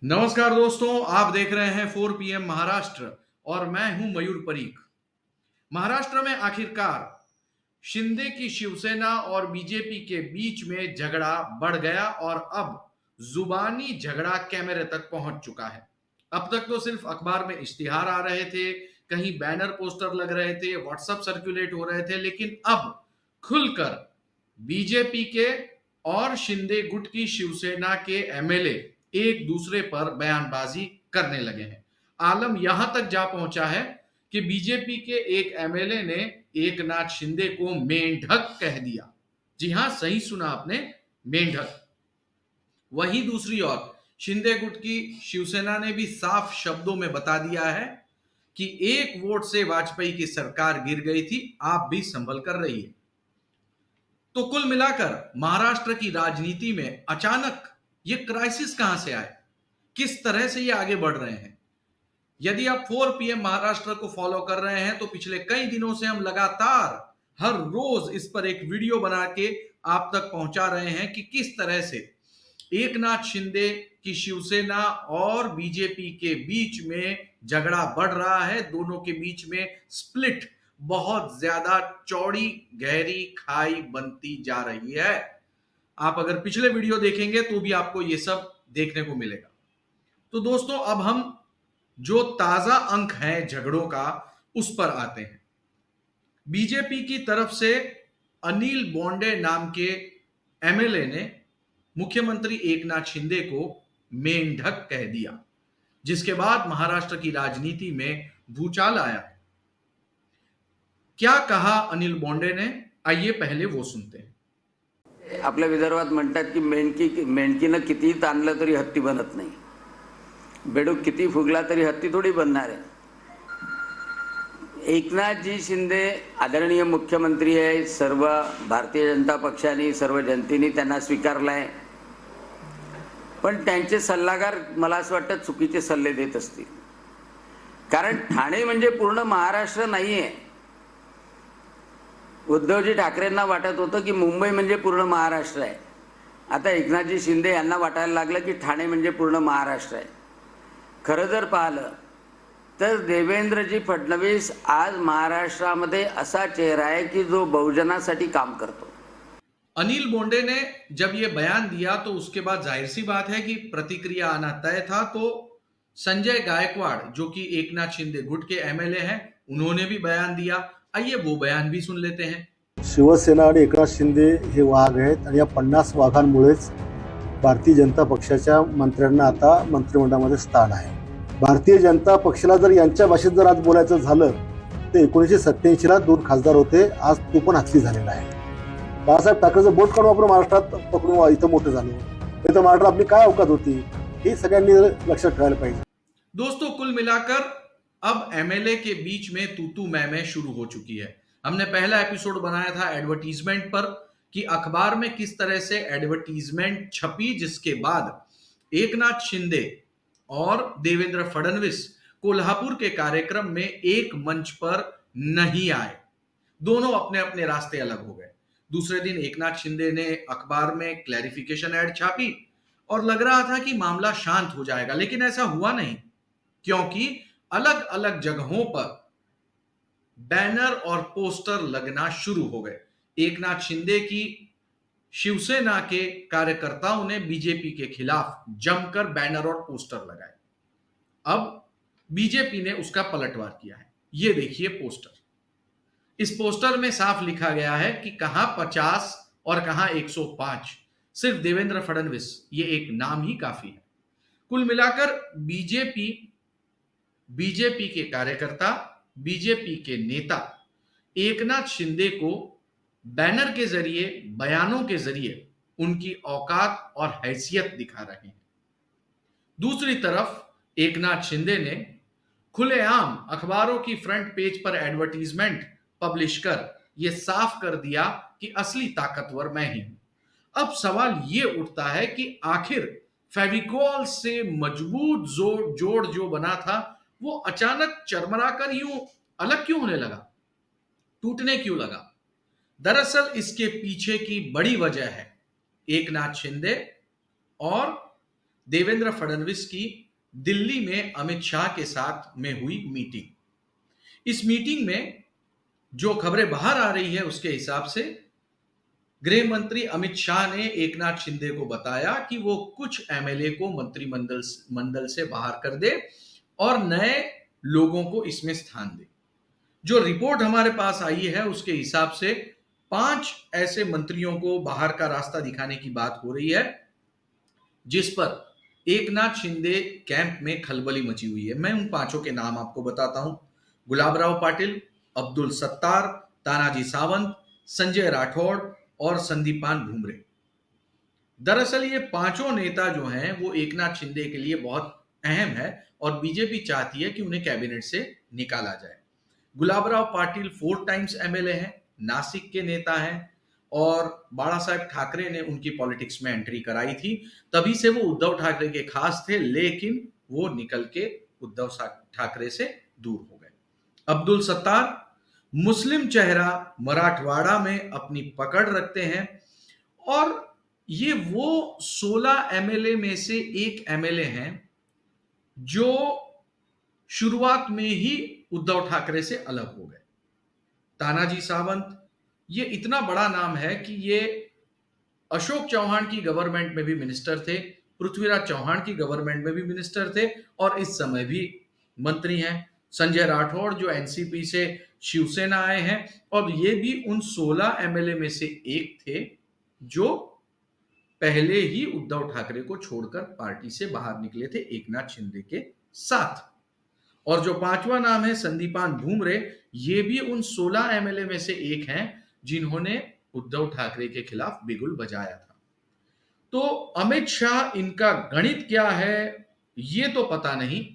नमस्कार दोस्तों, आप देख रहे हैं 4 पीएम महाराष्ट्र और मैं हूं मयूर परीख। महाराष्ट्र में आखिरकार शिंदे की शिवसेना और बीजेपी के बीच में झगड़ा बढ़ गया और अब जुबानी झगड़ा कैमरे तक पहुंच चुका है। अब तक तो सिर्फ अखबार में इश्तिहार आ रहे थे, कहीं बैनर पोस्टर लग रहे थे, व्हाट्सएप सर्कुलेट हो रहे थे, लेकिन अब खुलकर बीजेपी के और शिंदे गुट की शिवसेना के एमएलए एक दूसरे पर बयानबाजी करने लगे हैं। आलम यहां तक जा पहुंचा है कि बीजेपी के एक एमएलए ने एकनाथ शिंदे को मेंढक कह दिया। जी हां, सही सुना आपने, मेंढक। वहीं दूसरी ओर शिंदे गुट की शिवसेना ने भी साफ शब्दों में बता दिया है कि एक वोट से वाजपेयी की सरकार गिर गई थी, आप भी संभल कर रहिए। तो कुल मिलाकर महाराष्ट्र की राजनीति में अचानक ये क्राइसिस कहां से आए, किस तरह से ये आगे बढ़ रहे हैं। यदि आप 4 पीएम महाराष्ट्र को फॉलो कर रहे हैं तो पिछले कई दिनों से हम लगातार हर रोज इस पर एक वीडियो बना के आप तक पहुंचा रहे हैं कि किस तरह से एकनाथ शिंदे की शिवसेना और बीजेपी के बीच में झगड़ा बढ़ रहा है। दोनों के बीच में स्प्लिट बहुत ज्यादा चौड़ी गहरी खाई बनती जा रही है। आप अगर पिछले वीडियो देखेंगे तो भी आपको यह सब देखने को मिलेगा। तो दोस्तों, अब हम जो ताजा अंक है झगड़ों का उस पर आते हैं। बीजेपी की तरफ से अनिल बोंडे नाम के एमएलए ने मुख्यमंत्री एकनाथ शिंदे को मेंढक कह दिया, जिसके बाद महाराष्ट्र की राजनीति में भूचाल आया। क्या कहा अनिल बोंडे ने, आइए पहले वो सुनते हैं। आपल्या विदर्भात म्हणतात की मेंढकीनं कितीही ताणलं तरी हत्ती बनत नाही, बेडूक किती फुगला तरी हत्ती थोडी बनणार आहे। एकनाथजी शिंदे आदरणीय मुख्यमंत्री आहे, सर्व भारतीय जनता पक्षाने सर्व जनतेने त्यांना स्वीकारलं आहे, पण त्यांचे सल्लागार मला असं वाटतं चुकीचे सल्ले देत असतील। कारण ठाणे म्हणजे पूर्ण महाराष्ट्र नाही आहे। उद्धवजी ठाकरेंना वाटत होतं की मुंबई म्हणजे पूर्ण महाराष्ट्र आहे, आता एकनाथजी शिंदे यांना वाटायला लागलं की ठाणे म्हणजे पूर्ण महाराष्ट्र आहे। खरं जर पाहिलं तर देवेंद्रजी फडणवीस आज महाराष्ट्रामध्ये असा चेहरा आहे की जो बहुजनासाठी काम करतो। अनिल बोंडे ने जब ये बयान दिया तो उसके बाद जाहिर सी बात है कि प्रतिक्रिया आना तय था। तो संजय गायकवाड़ जो कि एकनाथ शिंदे गुट के एमएलए हैं, उन्होंने भी बयान दिया। आइए वो बयान भी सुन लेते हैं। शिवसेना आणि एकनाथ शिंदे हे वाघ आहेत आणि या 50 वाघांमुळेच भारतीय जनता पक्षाच्या मंत्र्यांना आता मंत्रिमंडळामध्ये स्थान आहे। भारतीय जनता पक्षाला जर यांच्या भाषेत जर आज बोलायचं झालं तर 1987 ला 2 खासदार होते, आज तो पण हातची झालेला आहे। बाळासाहेब ठाकरेचं बोट काढून आपण महाराष्ट्रात पकडून इथं मोठं झालो, तर महाराष्ट्रात आपली काय अवकात होती हे सगळ्यांनी लक्षात ठेवायला पाहिजे। दोस्तों, कुल मिलाकर अब एमएलए के बीच में तू मैं शुरू हो चुकी है। हमने पहला एपिसोड बनाया था एडवर्टीजमेंट पर कि अखबार में किस तरह से एडवर्टीजमेंट छपी, जिसके बाद एकनाथ शिंदे और देवेंद्र फडणवीस कोल्हापुर के कार्यक्रम में एक मंच पर नहीं आए। दोनों अपने अपने रास्ते अलग हो गए। दूसरे दिन एकनाथ शिंदे ने अखबार में क्लैरिफिकेशन एड छापी और लग रहा था कि मामला शांत हो जाएगा, लेकिन ऐसा हुआ नहीं, क्योंकि अलग अलग जगहों पर बैनर और पोस्टर लगना शुरू हो गए। एकनाथ शिंदे की शिवसेना के कार्यकर्ताओं ने बीजेपी के खिलाफ जमकर बैनर और पोस्टर लगाए। अब बीजेपी ने उसका पलटवार किया है। ये देखिए पोस्टर। इस पोस्टर में साफ लिखा गया है कि कहां 50 और कहां 105, सिर्फ देवेंद्र फडणवीस, ये एक नाम ही काफी है। कुल मिलाकर बीजेपी के कार्यकर्ता, बीजेपी के नेता एकनाथ शिंदे को बैनर के जरिए, बयानों के जरिए उनकी औकात और हैसियत दिखा रहे हैं। दूसरी तरफ एकनाथ शिंदे ने खुलेआम अखबारों की फ्रंट पेज पर एडवर्टीजमेंट पब्लिश कर यह साफ कर दिया कि असली ताकतवर मैं ही हूं। अब सवाल यह उठता है कि आखिर फेविकॉल से मजबूत जोड़ जो बना था वो अचानक चरमराकर यूं अलग क्यों होने लगा, टूटने क्यों लगा। दरअसल इसके पीछे की बड़ी वजह है एकनाथ शिंदे और देवेंद्र फडणवीस की दिल्ली में अमित शाह के साथ में हुई मीटिंग। इस मीटिंग में जो खबरें बाहर आ रही है उसके हिसाब से गृह मंत्री अमित शाह ने एकनाथ शिंदे को बताया कि वो कुछ एमएलए को मंत्रिमंडल से बाहर कर दे और नए लोगों को इसमें स्थान दे। जो रिपोर्ट हमारे पास आई है उसके हिसाब से 5 ऐसे मंत्रियों को बाहर का रास्ता दिखाने की बात हो रही है, जिस पर एकनाथ शिंदे कैंप में खलबली मची हुई है। मैं उन 5 के नाम आपको बताता हूं। गुलाबराव पाटिल, अब्दुल सत्तार, तानाजी सावंत, संजय राठौड़ और संदीपान भूमरे। दरअसल ये 5 नेता जो हैं वो एकनाथ शिंदे के लिए बहुत अहम है और बीजेपी चाहती है कि उन्हें कैबिनेट से निकाला जाए। गुलाबराव पाटिल 4 टाइम्स एमएलए हैं, नासिक के नेता हैं और बाला साहेब ठाकरे ने उनकी पॉलिटिक्स में एंट्री कराई थी, तभी से वो उद्धव ठाकरे के खास थे, लेकिन वो निकल के उद्धव ठाकरे से दूर हो गए। अब्दुल सत्तार मुस्लिम चेहरा, मराठवाड़ा में अपनी पकड़ रखते हैं और ये वो 16 एमएलए में से एक एमएलए हैं जो शुरुआत में ही उद्धव ठाकरे से अलग हो गए। तानाजी सावंत ये इतना बड़ा नाम है कि ये अशोक चौहान की गवर्नमेंट में भी मिनिस्टर थे, पृथ्वीराज चौहान की गवर्नमेंट में भी मिनिस्टर थे और इस समय भी मंत्री हैं। संजय राठौड़ जो एनसीपी से शिवसेना आए हैं और ये भी उन 16 एमएलए में से एक थे जो पहले ही उद्धव ठाकरे को छोड़कर पार्टी से बाहर निकले थे एकनाथ शिंदे के साथ। और जो 5वां नाम है संदीपान भूमरे, ये भी उन 16 एमएलए में से एक हैं जिन्होंने उद्धव ठाकरे के खिलाफ बिगुल बजाया था। तो अमित शाह इनका गणित क्या है ये तो पता नहीं,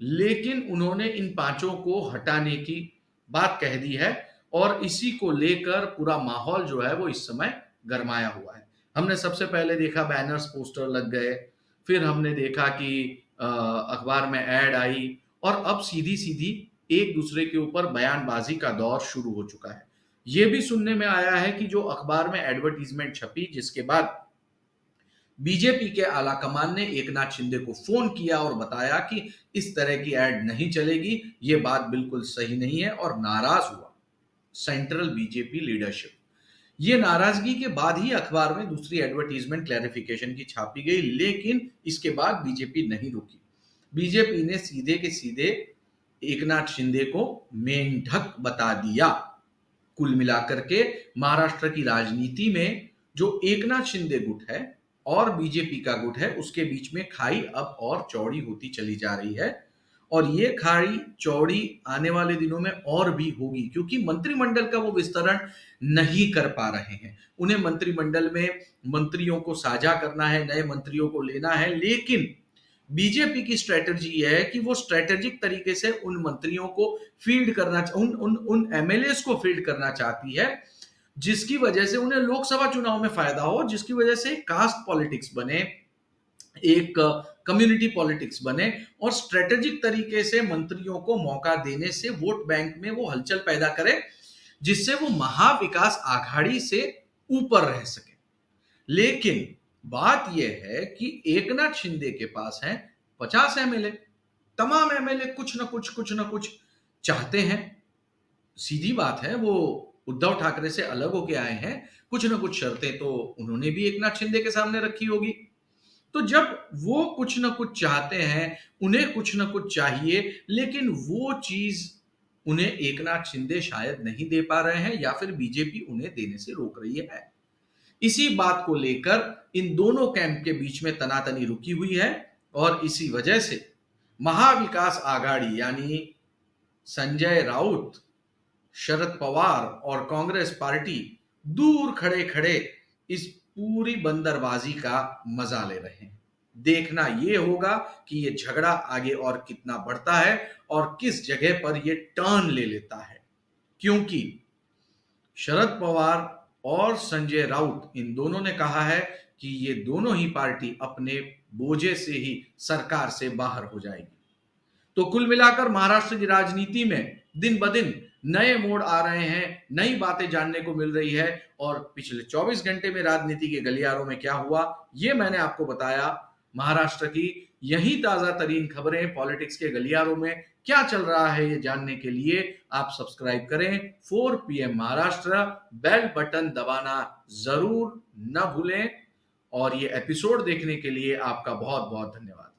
लेकिन उन्होंने इन 5 को हटाने की बात कह दी है और इसी को लेकर पूरा माहौल जो है वो इस समय गरमाया हुआ है। हमने सबसे पहले देखा बैनर्स, पोस्टर लग गए, फिर हमने देखा कि अखबार में ऐड आई और अब सीधी सीधी एक दूसरे के ऊपर बयानबाजी का दौर शुरू हो चुका है। यह भी सुनने में आया है कि जो अखबार में एडवर्टीजमेंट छपी, जिसके बाद बीजेपी के आला कमान ने एकनाथ शिंदे को फोन किया और बताया कि इस तरह की एड नहीं चलेगी, ये बात बिल्कुल सही नहीं है और नाराज हुआ सेंट्रल बीजेपी लीडरशिप। ये नाराजगी के बाद ही अखबार में दूसरी एडवर्टीजमेंट क्लैरिफिकेशन की छापी गई, लेकिन इसके बाद बीजेपी नहीं रुकी। बीजेपी ने सीधे के सीधे एकनाथ शिंदे को मेंढक बता दिया। कुल मिलाकर के महाराष्ट्र की राजनीति में जो एकनाथ शिंदे गुट है और बीजेपी का गुट है, उसके बीच में खाई अब और चौड़ी होती चली जा रही है और ये खाई चौड़ी आने वाले दिनों में और भी होगी, क्योंकि मंत्रिमंडल का वो विस्तरण नहीं कर पा रहे हैं। उन्हें मंत्रिमंडल में मंत्रियों को साझा करना है, नए मंत्रियों को लेना है, लेकिन बीजेपी की स्ट्रेटजी है कि वो स्ट्रेटेजिक तरीके से उन मंत्रियों को फील्ड करना, उन एमएलएस को फील्ड करना चाहती है, जिसकी वजह से उन्हें लोकसभा चुनाव में फायदा हो, जिसकी वजह से कास्ट पॉलिटिक्स बने, एक कम्युनिटी पॉलिटिक्स बने और स्ट्रेटेजिक तरीके से मंत्रियों को मौका देने से वोट बैंक में वो हलचल पैदा करे, जिससे वो महाविकास आघाड़ी से ऊपर रह सके। लेकिन बात यह है कि एकनाथ शिंदे के पास है 50 एमएलए, तमाम एमएलए कुछ न कुछ चाहते हैं। सीधी बात है, वो उद्धव ठाकरे से अलग होके आए हैं, कुछ न कुछ शर्तें तो उन्होंने भी एकनाथ शिंदे के सामने रखी होगी। तो जब वो कुछ न कुछ चाहते हैं, उन्हें कुछ न कुछ चाहिए, लेकिन वो चीज उन्हें एकनाथ शिंदे शायद नहीं दे पा रहे हैं या फिर बीजेपी उन्हें देने से रोक रही है। इसी बात को लेकर इन दोनों कैंप के बीच में तनातनी रुकी हुई है और इसी वजह से महाविकास आघाड़ी यानी संजय राउत, शरद पवार और कांग्रेस पार्टी दूर खड़े खड़े इस पूरी बंदरबाजी का मजा ले रहे हैं। देखना यह होगा कि यह झगड़ा आगे और कितना बढ़ता है और किस जगह पर यह टर्न ले लेता है, क्योंकि शरद पवार और संजय राउत इन दोनों ने कहा है कि ये दोनों ही पार्टी अपने बोझे से ही सरकार से बाहर हो जाएगी। तो कुल मिलाकर महाराष्ट्र की राजनीति में दिन ब दिन नए मोड़ आ रहे हैं, नई बातें जानने को मिल रही है और पिछले 24 घंटे में राजनीति के गलियारों में क्या हुआ ये मैंने आपको बताया। महाराष्ट्र की यही ताजा तरीन खबरें, पॉलिटिक्स के गलियारों में क्या चल रहा है ये जानने के लिए आप सब्सक्राइब करें 4 PM महाराष्ट्र, बेल बटन दबाना जरूर न भूलें और ये एपिसोड देखने के लिए आपका बहुत बहुत धन्यवाद।